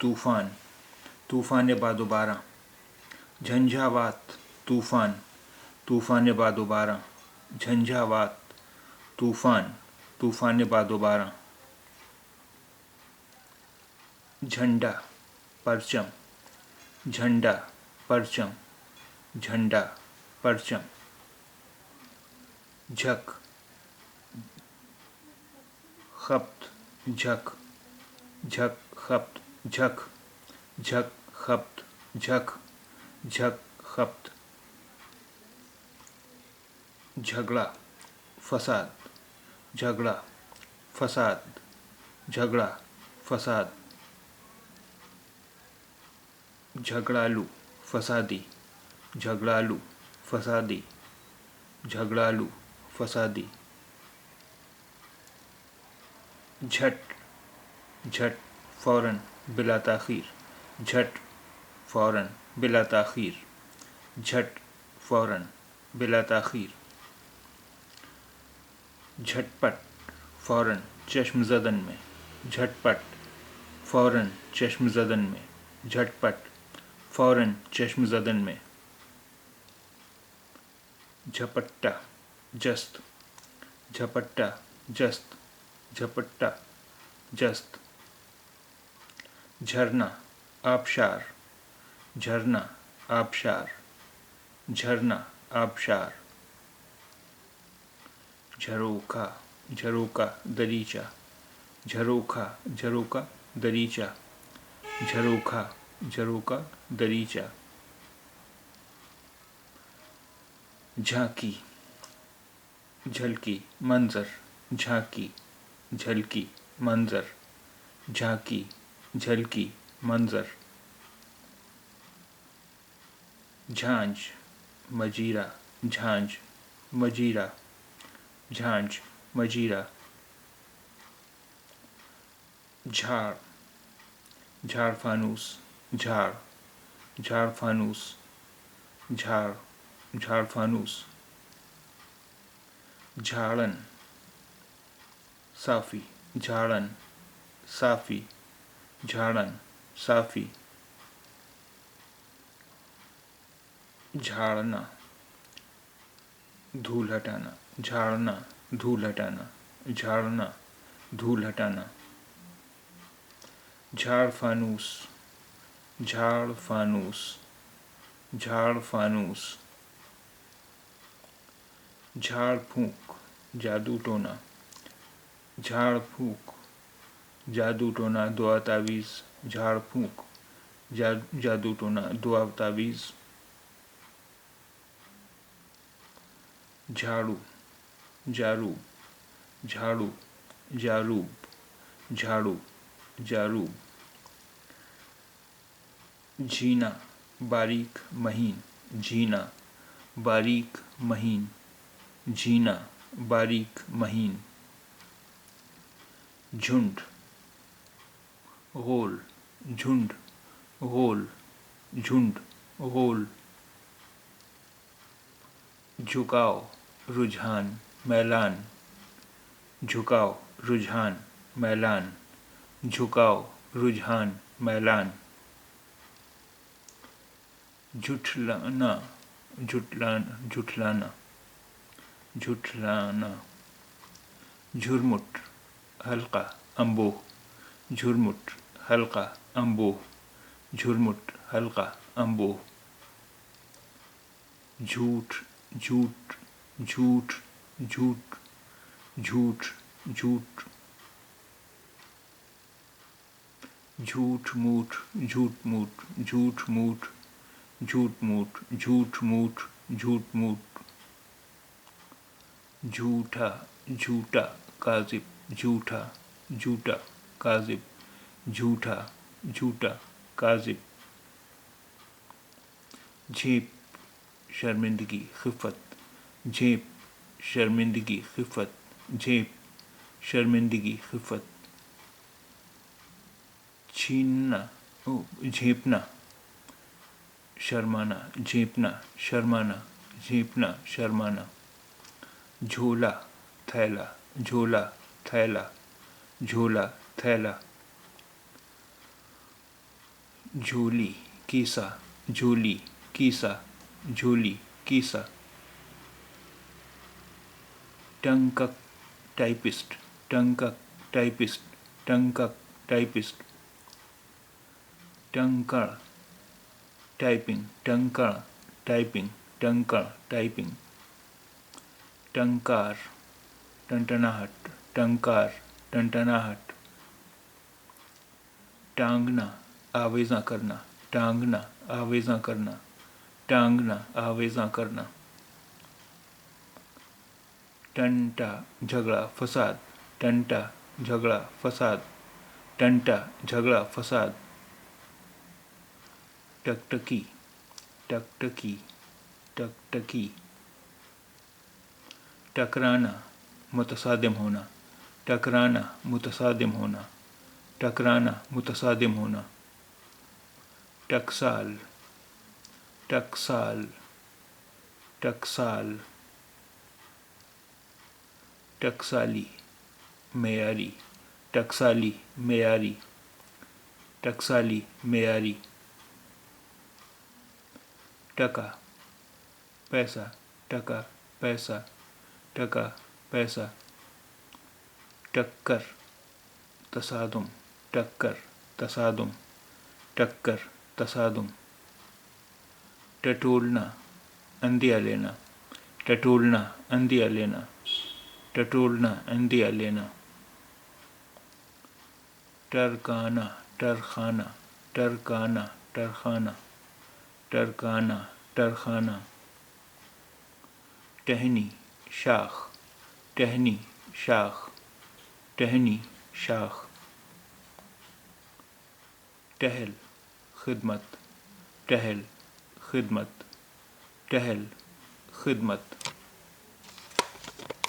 طوفان طوفان باد و باراں جھنجھاوات طوفان طوفان باد و باراں جھنجھاوات طوفان طوفان باد و باراں جھنڈا پرچم جھنڈا پرچم جھنڈا پرچم جھک خپت جھک جھک خپت جھک جھک خپت جھک جھک خپت جھگڑا فساد جھگڑا فساد جھگڑا فساد جھگڑالو فسادی جھگڑالو فسادی جھگڑالو فسادی جھٹ جھٹ فوراً بلا تاخیر جھٹ فوراً بلا تاخیر جھٹ فوراً بلا تاخیر جھٹ پٹ فوراً چشم زدن میں جھٹ پٹ فوراً چشم زدن میں جھٹ پٹ فوراً چشم زدن میں جھپٹا جست جھپٹا جست جھپٹا جست جھرنا آبشار جھرنا آبشار جھرنا آبشار جھروکھا جھروکا دریچہ جھروکھا جھروکا دریچہ جھروکھا جھروکا دریچہ جھانکی جھلکی منظر جھانکی جھلکی منظر جھانکی جھلکی منظر جھانج مجیرہ جھانج مجیرہ جھانج مجیرہ جھاڑ جھاڑ فانوس جھاڑ جھاڑ فانوس جھاڑ جھاڑ فانوس جھاڑن صافی جھاڑن صافی جھاڑن صافی جھاڑنا دھول ہٹانا جھاڑنا دھول ہٹانا جھاڑنا دھول ہٹانا جھاڑ فانوس جھاڑ فانوس جھاڑ فانوس جھاڑ پھونک جادو ٹونا جھاڑ پھونک جادو ٹونا دعا تعویذ جھاڑ پھونک جادو ٹونا دعا تعویذ جھاڑو جاروب جھاڑو جاروب جھاڑو جاروب جھینا باریک مہین جھینا باریک مہین جھینا باریک مہین جھنڈ غول جھنڈ غول جھنڈ غول جھکاؤ رجحان میلان جھکاؤ رجحان میلان جھکاؤ رجحان میلان جھٹلانا جھٹلانا جھٹلانا جھرمٹ حلقہ انبوہ جھرمٹ حلقہ انبوہ جھرمٹ حلقہ انبوہ جھوٹ جھوٹ جھوٹ جھوٹ جھوٹ جھوٹ جھوٹ موٹ جھوٹ موٹ جھوٹ موٹ جھوٹ موٹ جھوٹ موٹ جھوٹ موٹ جھوٹا جھوٹا کاذب جھوٹا جھوٹا کاذب جھوٹا جھوٹا کاذب. جھیپ شرمندگی خفت. جھیپ شرمندگی خفت. جھیپ شرمندگی خفت. چھیننا جھیپنا شرمانا. جھیپنا شرمانا. جھیپنا شرمانا. جھولا تھیلا. جھولا تھیلا. جھولا تھیلا. جھولی کیسا. جھولی کیسا. جھولی کیسا. ٹنکک ٹائپسٹ. ٹنکک ٹائپسٹ. ٹنکک ٹائپسٹ. ٹنکڑ ٹائپنگ. ٹنکڑ ٹائپنگ. ٹنکڑ ٹائپنگ. ٹنکار ٹنٹناہٹ. ٹنکار ٹنٹناہٹ. ٹانگنا آویزاں کرنا. ٹانگنا آویزاں کرنا. ٹانگنا آویزاں کرنا. ٹنٹا جھگڑا فساد. ٹنٹا جھگڑا فساد. ٹنٹا جھگڑا فساد. ٹکٹکی ٹکٹکی. ٹکٹکی. ٹکرانا متصادم ہونا. ٹکرانا متصادم ہونا. ٹکرانا متصادم ہونا. ٹکسال ٹکسال. ٹکسال. ٹکسالی معیاری. ٹکسالی معیاری. ٹکسالی معیاری. ٹکا پیسہ. ٹکا پیسہ. ٹکا پیسہ. ٹکر تصادم. ٹکر تصادم. ٹکر تصادم. ٹٹولنا اندھیا لینا. ٹٹولنا اندھیا لینا. ٹٹولنا اندھیا لینا. ٹرکانا ٹرخانہ. ٹرکانا ٹرخانہ. ٹرکانا ٹرخانہ. ٹہنی شاخ. ٹہنی شاخ. ٹہنی شاخ. ٹہل خدمت. ٹہل خدمت. ٹہل خدمت.